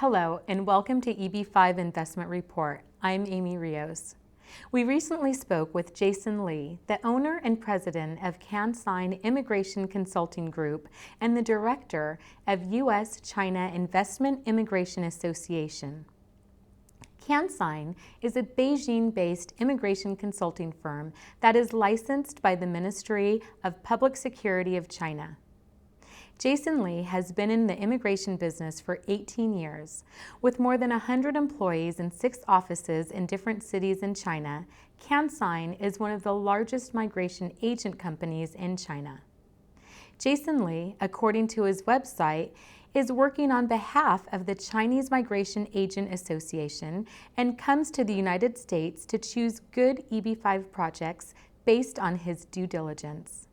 Hello, and welcome to EB5 Investment Report. I'm Amy Rios. We recently spoke with Jason Lee, the owner and president of CanSign Immigration Consulting Group and the director of U.S.-China Investment Immigration Association. CanSign is a Beijing-based immigration consulting firm that is licensed by the Ministry of Public Security of China. Jason Lee has been in the immigration business for 18 years. With more than 100 employees and 6 offices in different cities in China, CanSign is one of the largest migration agent companies in China. Jason Lee, according to his website, is working on behalf of the Chinese Migration Agent Association and comes to the United States to choose good EB-5 projects based on his due diligence.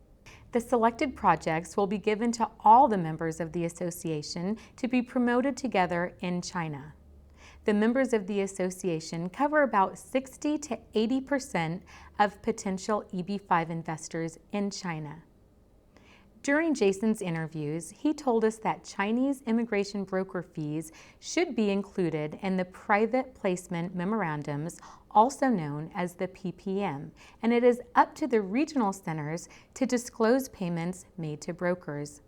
The selected projects will be given to all the members of the association to be promoted together in China. The members of the association cover about 60 to 80% of potential EB-5 investors in China. During Jason's interviews, he told us that Chinese immigration broker fees should be included in the private placement memorandums, also known as the PPM, and it is up to the regional centers to disclose payments made to brokers.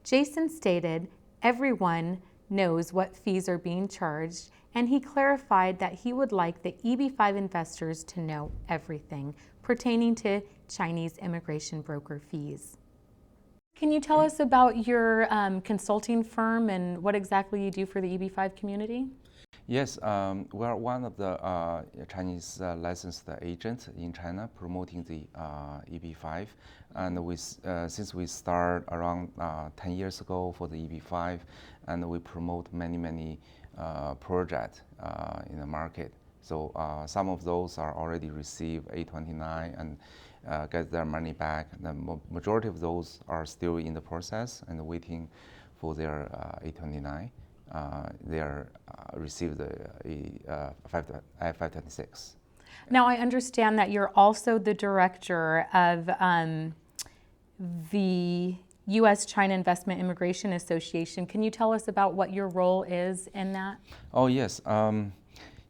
Jason stated everyone knows what fees are being charged, and he clarified that he would like the EB-5 investors to know everything pertaining to Chinese immigration broker fees. Can you tell us about your consulting firm and what exactly you do for the EB-5 community? Yes, we are one of the Chinese licensed agents in China promoting the EB-5. And since we started around 10 years ago for the EB-5, and we promote many projects in the market. So some of those are already received A29 and get their money back. The majority of those are still in the process and waiting for their A29. They are received the I-526. Now I understand that you're also the director of the U.S.-China Investment Immigration Association. Can you tell us about what your role is in that? Oh yes.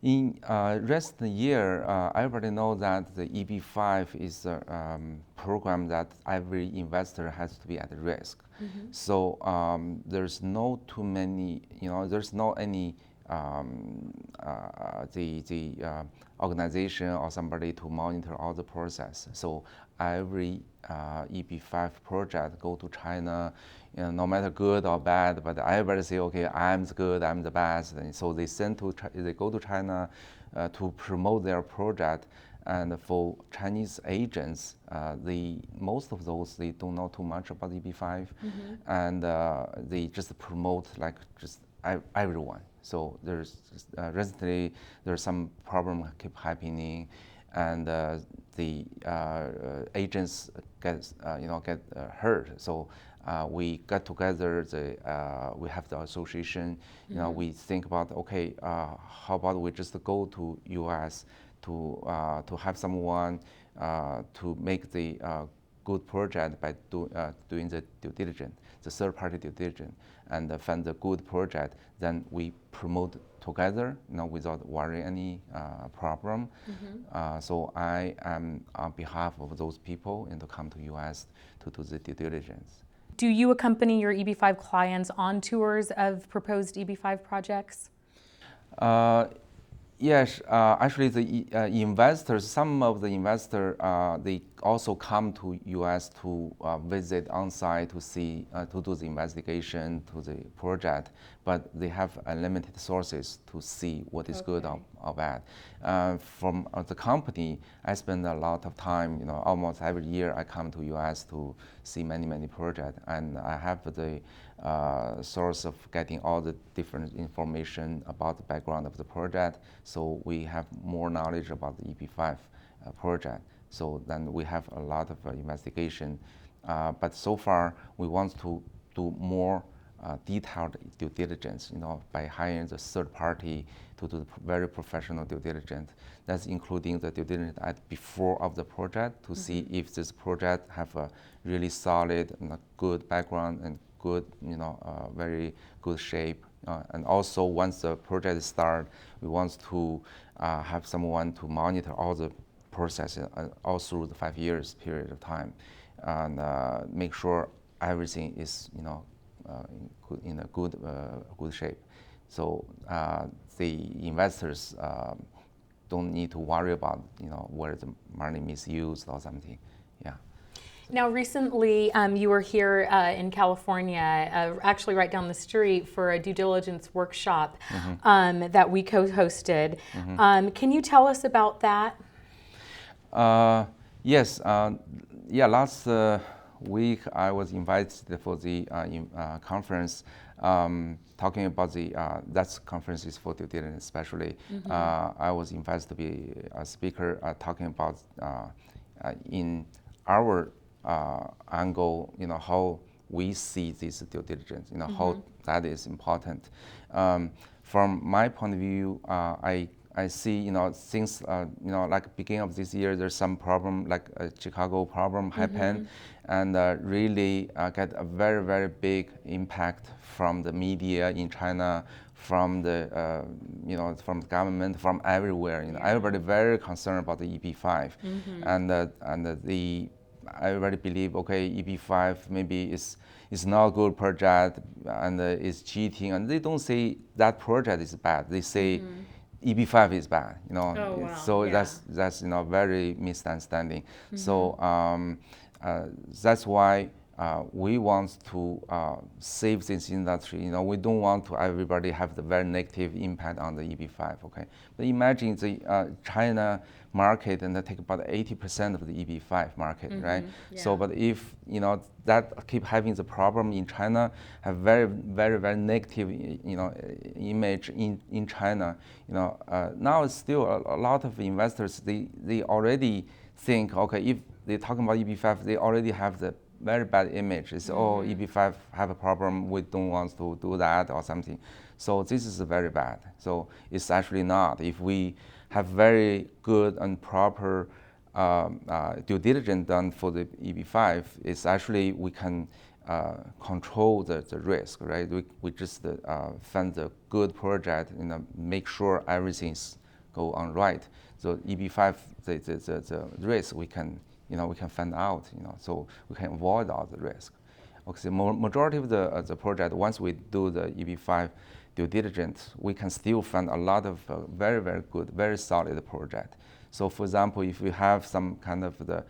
In recent year, everybody knows that the EB-5 is a program that every investor has to be at risk. Mm-hmm. So there's no too many, there's no any organization or somebody to monitor all the process. So every EB-5 project go to China, no matter good or bad, but everybody say, okay, I'm the good, I'm the best. And so they go to China to promote their project. And for Chinese agents, most of those, they don't know too much about EB-5. Mm-hmm. And they just promote like just everyone. So recently there's some problem keep happening, and the agents get hurt. So we got together. We have the association. Mm-hmm. We think about, okay, how about we just go to U.S. to have someone to make the good project by doing the due diligence, the third-party due diligence, and find the good project. Then we promote together, without worrying any problem. Mm-hmm. So I am on behalf of those people and to come to U.S. to do the due diligence. Do you accompany your EB-5 clients on tours of proposed EB-5 projects? Yes, actually the investors, some of the investors, they also come to U.S. to visit on-site to see, to do the investigation to the project, but they have unlimited sources to see what is good or bad. From the company, I spend a lot of time, almost every year I come to U.S. to see many projects, and I have the source of getting all the different information about the background of the project, so we have more knowledge about the EB-5 project. So then we have a lot of investigation, but so far we want to do more detailed due diligence, by hiring the third party to do very professional due diligence. That's including the due diligence before of the project to see if this project have a really solid and a good background and good, very good shape And also, once the project is started, we want to have someone to monitor all the process all through the 5 years period of time, and make sure everything is in a good shape. So the investors don't need to worry about where the money misused or something. Yeah. Now, recently, you were here in California, actually right down the street, for a due diligence workshop that we co-hosted. Can you tell us about that? Yes. Yeah. Last week, I was invited for the conference talking about the that's conferences for due diligence, especially. I was invited to be a speaker talking about in our angle, how we see this due diligence, how that is important. From my point of view, I see, since, like beginning of this year, there's some problem, like a Chicago problem happened, and really get a very, very big impact from the media in China, from the, from the government, from everywhere. Everybody very concerned about the EB-5, and everybody believe, okay, EB-5 maybe is not a good project and is cheating, and they don't say that project is bad. They say EB-5 is bad, Oh, wow. So Yeah. that's very misunderstanding. So that's why we want to save this industry. We don't want to everybody have the very negative impact on the EB-5. Okay, but imagine the China market and they take about 80% of the EB-5 market, right? Yeah. So, but if that keep having the problem in China, have very, very, very negative, image in China. Now it's still a lot of investors. They already think, okay, if they're talking about EB-5, they already have the very bad image. It's EB-5 have a problem. We don't want to do that or something. So this is very bad. So it's actually not. If we have very good and proper due diligence done for the EB-5, it's actually we can control the risk, right? We just fund the good project, make sure everything's go on right. So EB-5, the risk we can find out, so we can avoid all the risk. Okay, so majority of the project, once we do the EB-5 due diligence, we can still find a lot of very, very good, very solid project. So for example, if we have some kind of the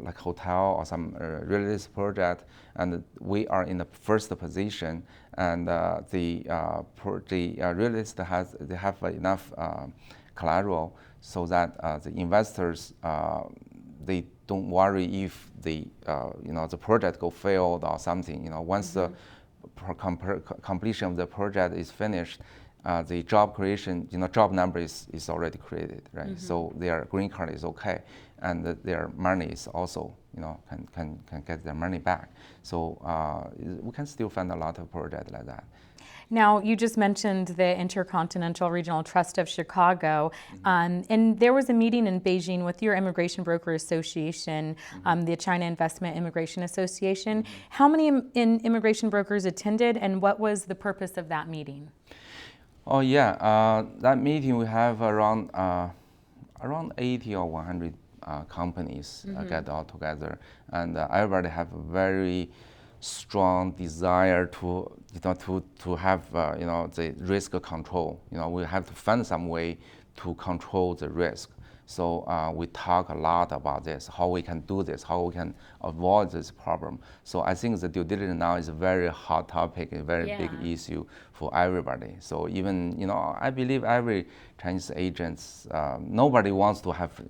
like hotel or some real estate project, and we are in the first position, and the real estate have enough collateral so that the investors they don't worry if the the project go failed or something. Once the completion of the project is finished, the job creation, job number is already created, right? So their green card is okay, and their money is also, can get their money back. So we can still find a lot of projects like that. Now, you just mentioned the Intercontinental Regional Trust of Chicago, and there was a meeting in Beijing with your Immigration Broker Association, the China Investment Immigration Association. How many immigration brokers attended, and what was the purpose of that meeting? Oh yeah, that meeting we have around 80 or 100 companies get all together, and everybody have a very strong desire to have the risk control. We have to find some way to control the risk. So we talk a lot about this, how we can do this, how we can avoid this problem. So I think the due diligence now is a very hot topic, a very big issue for everybody. So even, I believe every Chinese agents, nobody wants to have,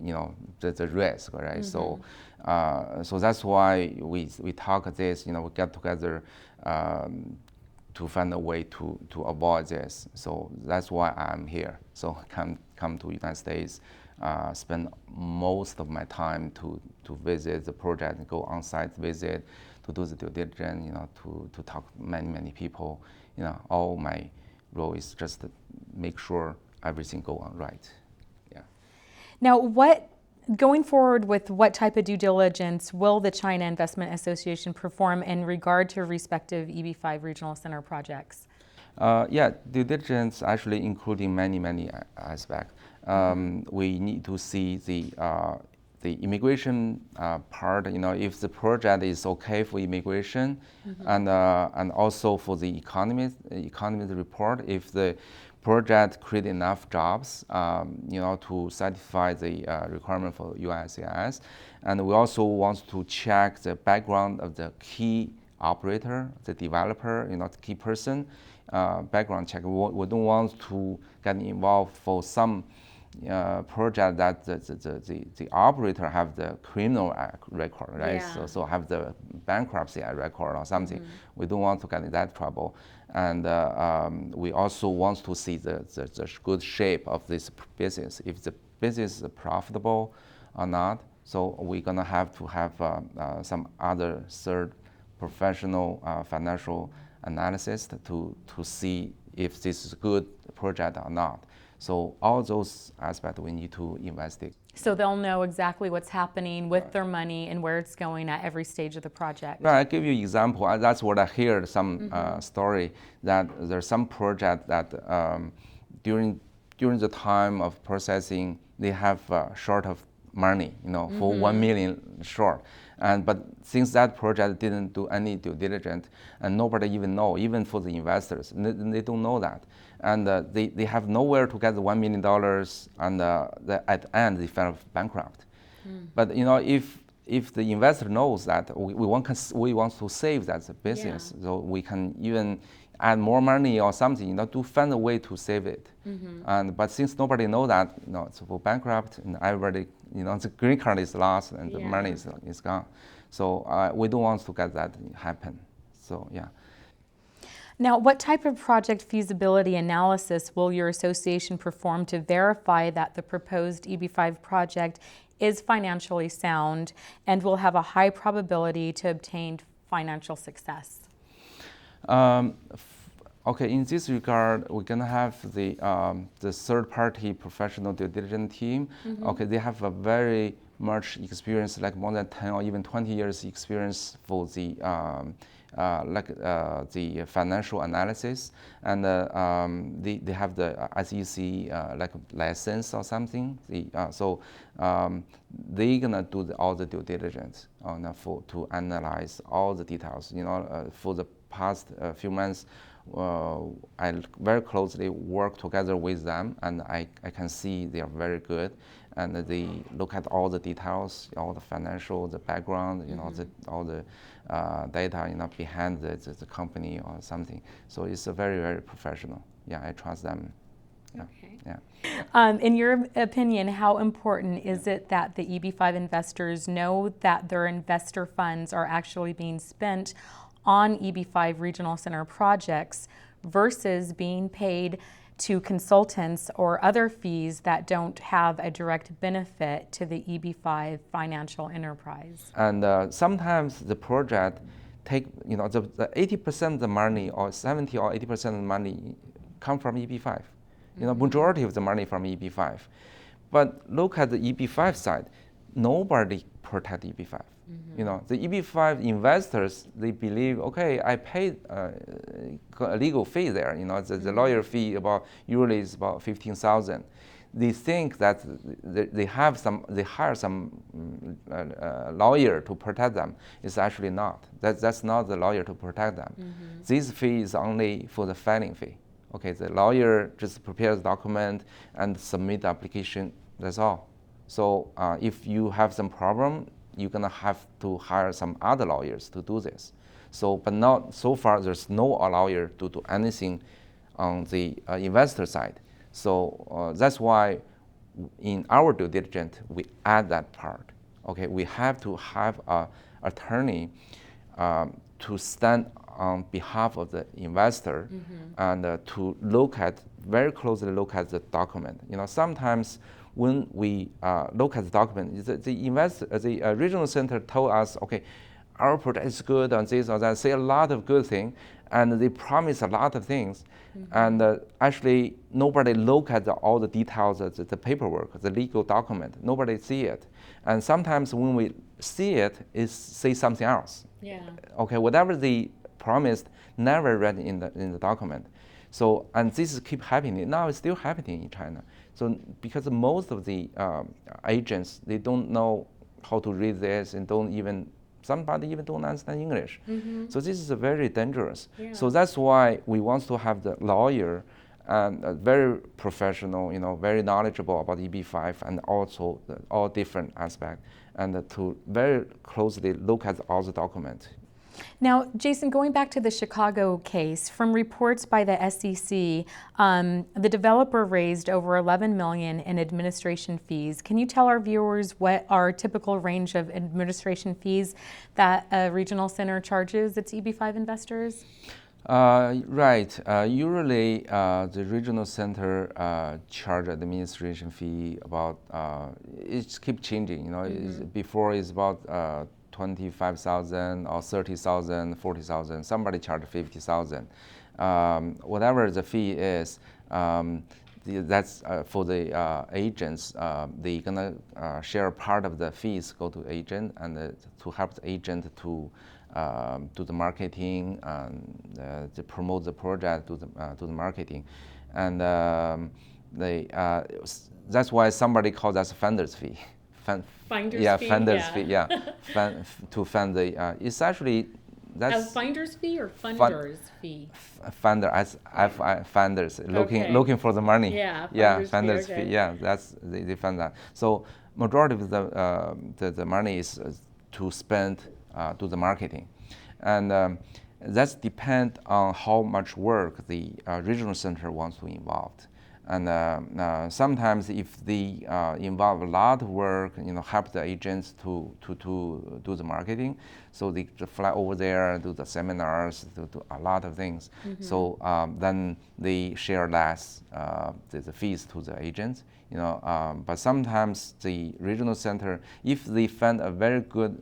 the risk, right? So that's why we talk this, we get together to find a way to avoid this. So that's why I'm here. So come to United States. Spend most of my time to visit the project, go on-site visit, to do the due diligence, to talk to many people. All my role is just to make sure everything go on right. Yeah. Now, going forward with what type of due diligence will the China Investment Association perform in regard to respective EB-5 regional center projects? Yeah, due diligence actually including many aspects. We need to see the immigration part. If the project is okay for immigration, and also for the economy report, if the project create enough jobs, to satisfy the requirement for USCIS, and we also want to check the background of the key operator, the developer, the key person, background check. We don't want to get involved for some project that the operator have the criminal record, right? Yeah. So have the bankruptcy record or something. We don't want to get in that trouble. And we also want to see the good shape of this business. If the business is profitable or not, so we're gonna have to have some other third professional financial analysis to see if this is a good project or not. So all those aspects we need to investigate. So they'll know exactly what's happening with their money and where it's going at every stage of the project. Right, I'll give you an example. That's what I heard some story that there's some project that during the time of processing, they have short of money, for 1 million short. But since that project didn't do any due diligence, and nobody even know, even for the investors, they don't know that. And they have nowhere to get the $1 million, and at the end they fell bankrupt. But if the investor knows that we want to save that business, so we can even add more money or something, to find a way to save it. But since nobody know that, it's for bankrupt, and everybody, the green card is lost and the money is gone. So we don't want to get that happen. So yeah. Now, what type of project feasibility analysis will your association perform to verify that the proposed EB-5 project is financially sound and will have a high probability to obtain financial success? Okay, in this regard, we're gonna have the third-party professional due diligence team. Okay, they have a very much experience, like more than 10 or even 20 years experience for the the financial analysis, and they have the SEC like license or something. So they're gonna do all the due diligence to analyze all the details. For the past few months, I very closely work together with them, and I can see they are very good, and they look at all the details, all the financial, the background, all the data, behind the company or something. So it's a very professional. Yeah, I trust them. Yeah. Okay. Yeah. In your opinion, how important is it that the EB-5 investors know that their investor funds are actually being spent on EB-5 regional center projects versus being paid to consultants or other fees that don't have a direct benefit to the EB-5 financial enterprise? And sometimes the project take, the 80% of the money or 70 or 80% of the money come from EB-5. Majority of the money from EB-5. But look at the EB-5 side, nobody protect EB-5. The EB-5 investors, they believe, okay, I paid a legal fee there. The lawyer fee usually is about 15,000. They think that they hire some lawyer to protect them. It's actually not. That's not the lawyer to protect them. This fee is only for the filing fee. Okay, the lawyer just prepares document and submit the application. That's all. So if you have some problem, you're gonna have to hire some other lawyers to do this. So, but not so far. There's no lawyer to do anything on the investor side. So that's why in our due diligence we add that part. Okay, we have to have an attorney to stand on behalf of the investor and to very closely look at the document. Sometimes when we look at the document, the regional center told us, okay, our project is good on this or that, say a lot of good things, and they promise a lot of things, and actually nobody look at all the details of the paperwork, the legal document. Nobody see it, and sometimes when we see it, it say something else. Yeah. Okay, whatever they promised, never read in the document. So, and this keep happening. Now it's still happening in China. So because most of the agents, they don't know how to read this and somebody even don't understand English. So this is very dangerous. So that's why we want to have the lawyer and very professional, very knowledgeable about EB5 and also all different aspects, and to very closely look at all the documents. Now, Jason, going back to the Chicago case, from reports by the SEC, the developer raised over $11 million in administration fees. Can you tell our viewers what are typical range of administration fees that a regional center charges its EB5 investors? Right. Usually, the regional center charge administration fee about. It keeps changing. Before it's about 25,000 or 30,000, 40,000. Somebody charged 50,000. Whatever the fee is, that's for the agents. They gonna share part of the fees go to agent and to help the agent to do the marketing and to promote the project, do the marketing, and that's why somebody calls that funders fee. Finder's fee? Funders fee, yeah. To fund the, it's actually, that's... A finder's fee or funder's fee? Funder, as funders, looking for the money. Yeah, funders fee, yeah, that's, they fund that. So majority of the money is to spend, do the marketing. And that's depend on how much work the regional center wants to involve. And sometimes if they involve a lot of work, help the agents to do the marketing, so they fly over there, do the seminars, do a lot of things. So then they share less the fees to the agents. But sometimes the regional center, if they find a very good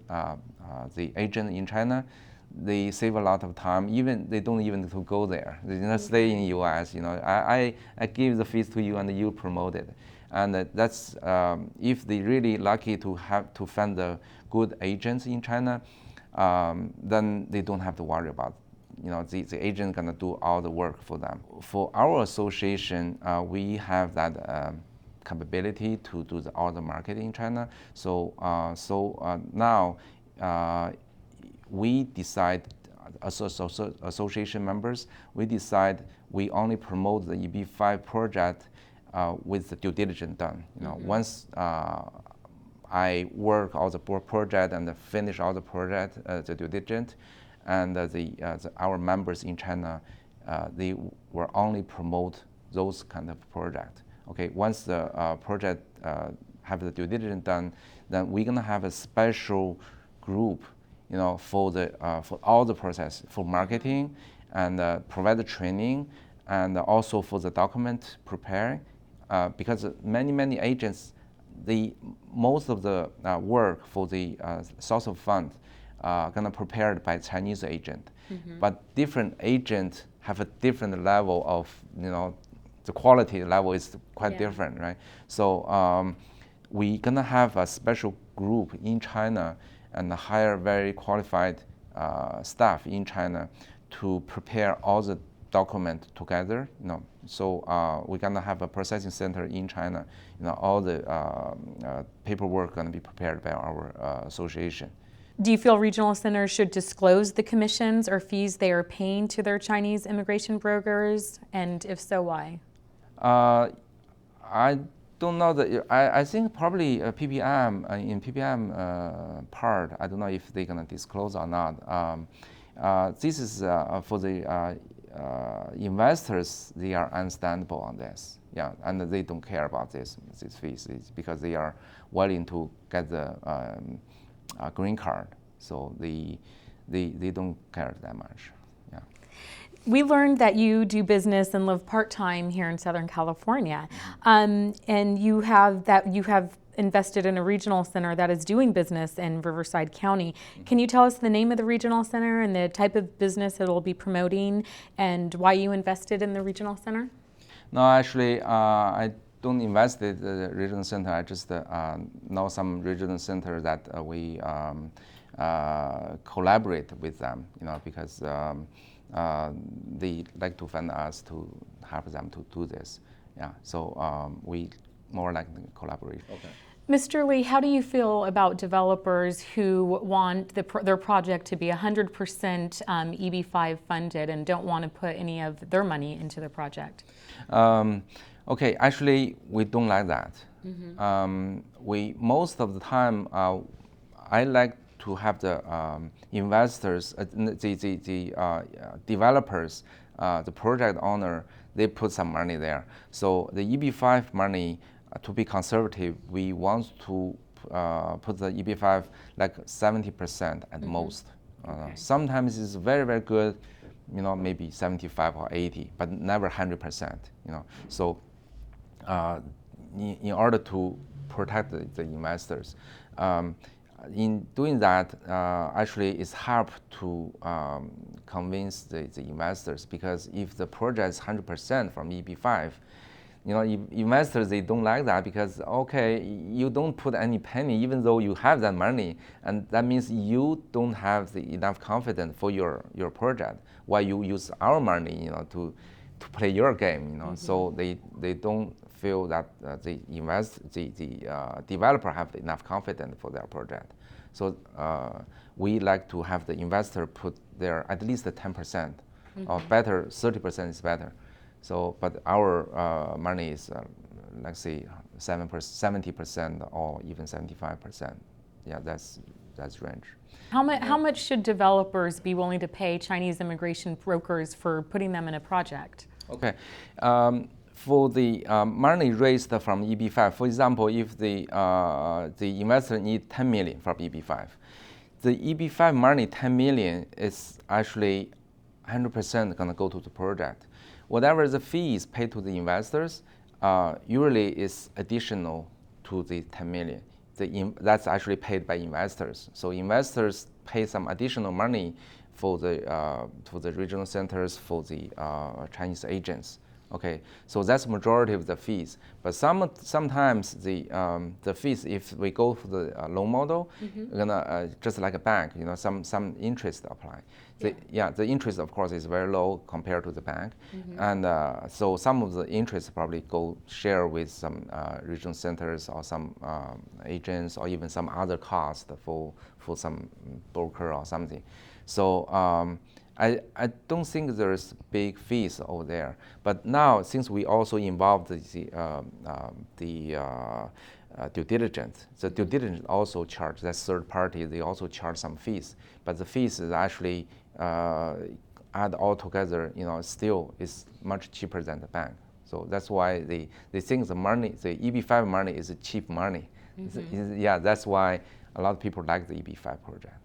the agent in China, they save a lot of time. Even they don't even to go there. They just stay in U.S. I give the fees to you and you promote it, and that's if they really lucky to have to find the good agents in China, then they don't have to worry about. The agent gonna do all the work for them. For our association, we have that capability to do all the marketing in China. So now. We decide, association members, we decide we only promote the EB5 project with the due diligence done. Once I work all the project and finish all the project, the due diligence, and our members in China, they will only promote those kind of project. Okay, once the project have the due diligence done, then we're gonna have a special group for all the process, for marketing and provide the training, and also for the document preparing, because many agents, most of the work for the source of fund gonna prepared by Chinese agent, but different agents have a different level of the quality level is quite different, right? So we gonna have a special group in China and hire very qualified staff in China to prepare all the document together. So we're gonna have a processing center in China. All the paperwork gonna be prepared by our association. Do you feel regional centers should disclose the commissions or fees they are paying to their Chinese immigration brokers, and if so, why? I don't know that. I think probably PPM in PPM part. I don't know if they're gonna disclose or not. This is for the investors. They are understandable on this, and they don't care about these fees. It's because they are willing to get the green card, so they don't care that much. We learned that you do business and live part-time here in Southern California, and you have invested in a regional center that is doing business in Riverside County. Can you tell us the name of the regional center and the type of business it will be promoting, and why you invested in the regional center? No, actually, I don't invest in the regional center. I just know some regional center that we collaborate with them, because they like to fund us to help them to do this. Yeah, so we more like collaboration. Okay. Mr. Lee, how do you feel about developers who want their project to be 100% EB-5 funded and don't want to put any of their money into the project? Okay, actually, we don't like that. We most of the time, I like to have the investors, the developers, the project owner, they put some money there. So the EB-5 money, to be conservative, we want to put the EB-5 like 70% at most. Okay. Sometimes it's very, very good, maybe 75 or 80, but never 100%. So in order to protect the investors, in doing that, actually, it's hard to convince the investors, because if the project is 100% from EB-5, investors, they don't like that, because, okay, you don't put any penny, even though you have that money, and that means you don't have enough confidence for your project, while you use our money, to play your game, So they don't feel that the developer have enough confidence for their project. So we like to have the investor put their at least 10%, or better, 30% is better. So, but our money is, let's say, 70% or even 75%. Yeah, that's range. How much should developers be willing to pay Chinese immigration brokers for putting them in a project? Okay. For the money raised from EB-5, for example, if the investor need 10 million from EB-5, the EB-5 money, 10 million, is actually 100% going to go to the project. Whatever the fees paid to the investors, usually is additional to the 10 million. That's actually paid by investors. So investors pay some additional money for the regional centers, for the Chinese agents. Okay, so that's majority of the fees. But sometimes the fees, if we go for the loan model, we're gonna just like a bank, some interest apply. The interest, of course, is very low compared to the bank, and so some of the interest probably go share with some regional centers or some agents, or even some other cost for some broker or something. So I don't think there's big fees over there. But now, since we also involved the due diligence, the due diligence also charge, that's third party, they also charge some fees. But the fees is actually add all together, still is much cheaper than the bank. So that's why they think the money, the EB-5 money is cheap money. Yeah, that's why a lot of people like the EB-5 project.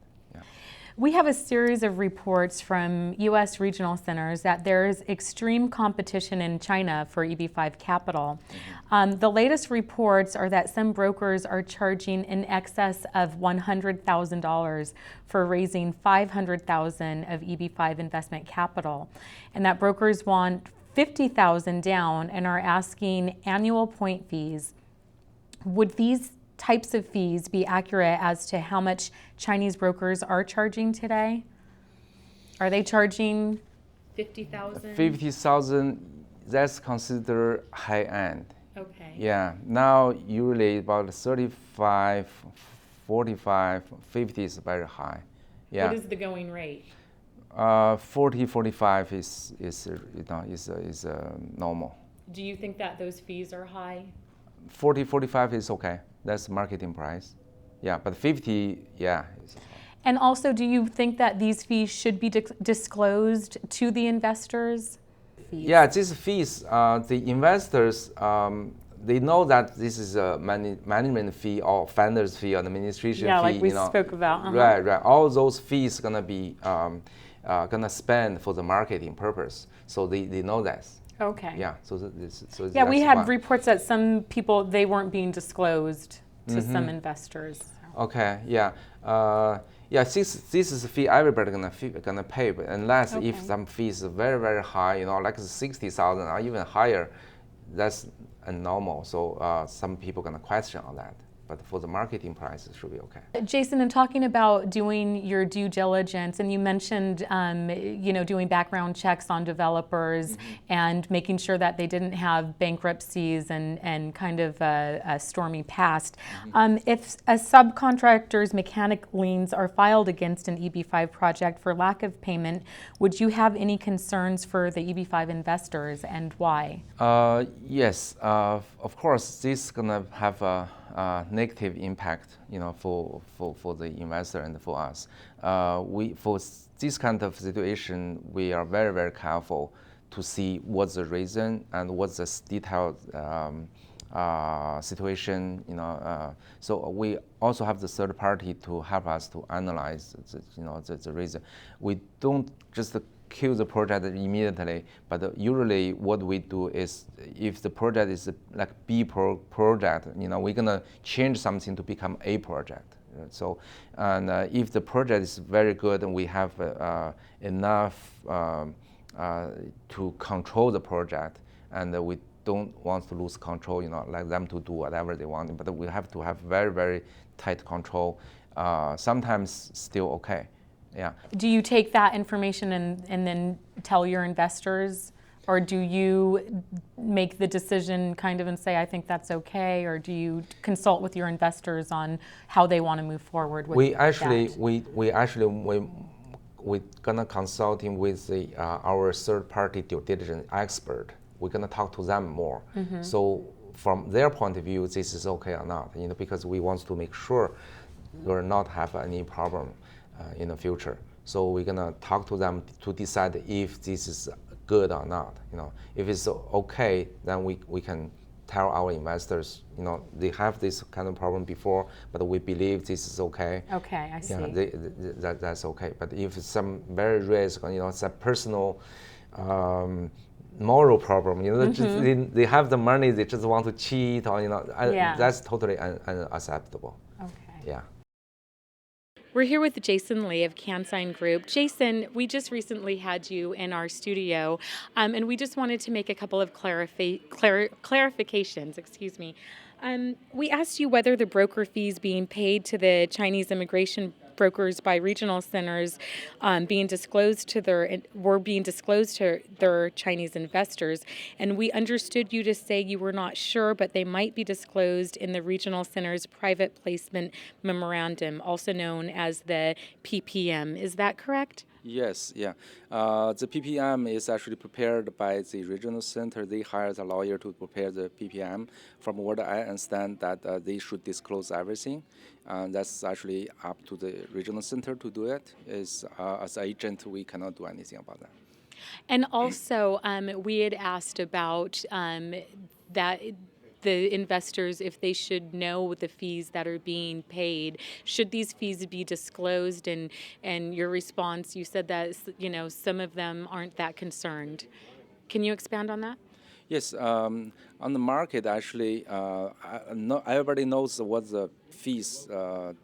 We have a series of reports from U.S. regional centers that there's extreme competition in China for EB-5 capital. The latest reports are that some brokers are charging in excess of $100,000 for raising $500,000 of EB-5 investment capital, and that brokers want $50,000 down and are asking annual point fees. Would these types of fees be accurate as to how much Chinese brokers are charging today? Are they charging $50,000? $50,000, that's considered high end. Okay. Yeah, now usually about 35, 45, 50 is very high. Yeah. What is the going rate? 40, 45 is normal. Do you think that those fees are high? 40, 45 is okay. That's marketing price. Yeah, but 50, yeah. And also, do you think that these fees should be disclosed to the investors? Yeah, these fees, the investors, they know that this is a management fee or founder's fee or administration fee. Yeah, like we spoke about. Right. All those fees gonna be gonna spend for the marketing purpose. So they know that. Okay. Yeah. Yeah, we had reports that some people, they weren't being disclosed to some investors. Okay. Yeah. Yeah. This is a fee everybody gonna pay, but unless if some fees are very, very high, like 60,000 or even higher, that's normal. So some people gonna question on that. but for the marketing price, it should be okay. Jason, in talking about doing your due diligence, and you mentioned, doing background checks on developers and making sure that they didn't have bankruptcies and kind of a stormy past. If a subcontractor's mechanic liens are filed against an EB5 project for lack of payment, would you have any concerns for the EB5 investors, and why? Yes, of course, this is gonna have a negative impact, for the investor and for us. For this kind of situation, we are very, very careful to see what's the reason and what's the detailed situation. So we also have the third party to help us to analyze, the reason. We don't just kill the project immediately, but usually what we do is, if the project is like B project, we're gonna change something to become A project. So, and if the project is very good and we have enough to control the project, and we don't want to lose control, like them to do whatever they want, but we have to have very, very tight control. Sometimes still okay. Yeah. Do you take that information and then tell your investors, or do you make the decision kind of and say, I think that's okay, or do you consult with your investors on how they want to move forward with that? We're gonna consulting with our third-party due diligence expert. We're gonna talk to them more. So from their point of view, this is okay or not, because we want to make sure we'll not have any problem in the future. So we're gonna talk to them to decide if this is good or not. If it's okay, then we can tell our investors, they have this kind of problem before, but we believe this is okay. Okay, I see. That's okay. But if it's some very risk, some personal moral problem, they have the money, they just want to cheat, or that's totally unacceptable. Okay. Yeah. We're here with Jason Lee of CanSign Group. Jason, we just recently had you in our studio, and we just wanted to make a couple of clarifications. Excuse me. We asked you whether the broker fees being paid to the Chinese immigration brokers by regional centers were being disclosed to their Chinese investors, and we understood you to say you were not sure, but they might be disclosed in the regional center's private placement memorandum, also known as the PPM. Is that correct? Yes, yeah. The PPM is actually prepared by the regional center. They hired a lawyer to prepare the PPM. From what I understand, that they should disclose everything. That's actually up to the regional center to do it. As an agent, we cannot do anything about that. And also, we had asked about that the investors, if they should know the fees that are being paid. Should these fees be disclosed? And your response, you said that some of them aren't that concerned. Can you expand on that? Yes, on the market, actually, everybody knows what the fees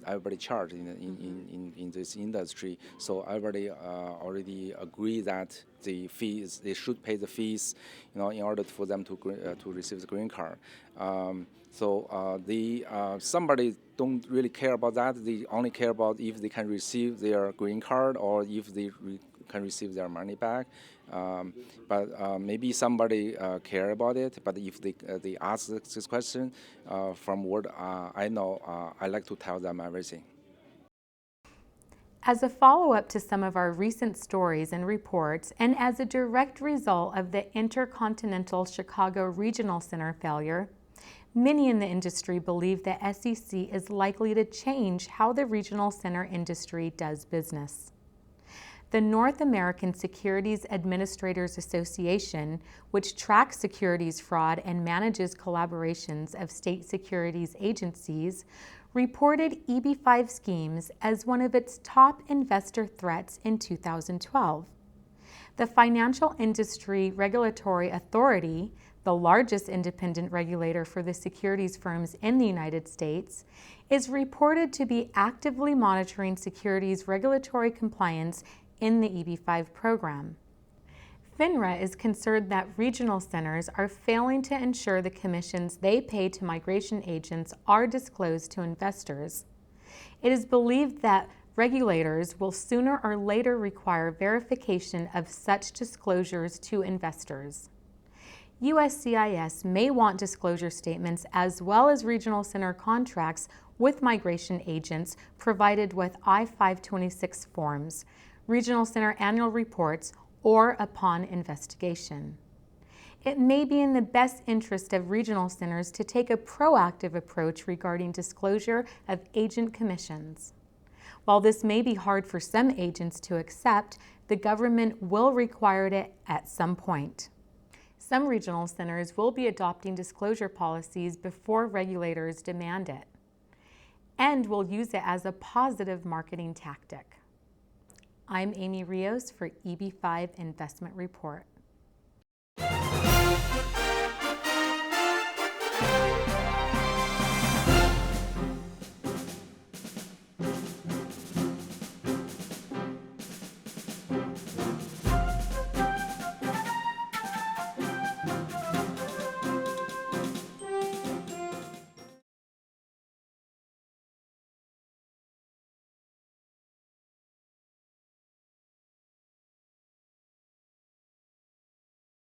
everybody charge in this industry. So everybody already agree that the fees, they should pay the fees, in order for them to receive the green card. Somebody don't really care about that. They only care about if they can receive their green card or if they can receive their money back. But maybe somebody care about it. But if they ask this question, from what I know, I like to tell them everything. As a follow-up to some of our recent stories and reports, and as a direct result of the Intercontinental Chicago Regional Center failure, many in the industry believe that SEC is likely to change how the regional center industry does business. The North American Securities Administrators Association, which tracks securities fraud and manages collaborations of state securities agencies, reported EB-5 schemes as one of its top investor threats in 2012. The Financial Industry Regulatory Authority, the largest independent regulator for the securities firms in the United States, is reported to be actively monitoring securities regulatory compliance in the EB-5 program. FINRA is concerned that regional centers are failing to ensure the commissions they pay to migration agents are disclosed to investors. It is believed that regulators will sooner or later require verification of such disclosures to investors. USCIS may want disclosure statements as well as regional center contracts with migration agents provided with I-526 forms, regional center annual reports, or upon investigation. It may be in the best interest of regional centers to take a proactive approach regarding disclosure of agent commissions. While this may be hard for some agents to accept, the government will require it at some point. Some regional centers will be adopting disclosure policies before regulators demand it, and will use it as a positive marketing tactic. I'm Amy Rios for EB5 Investment Report.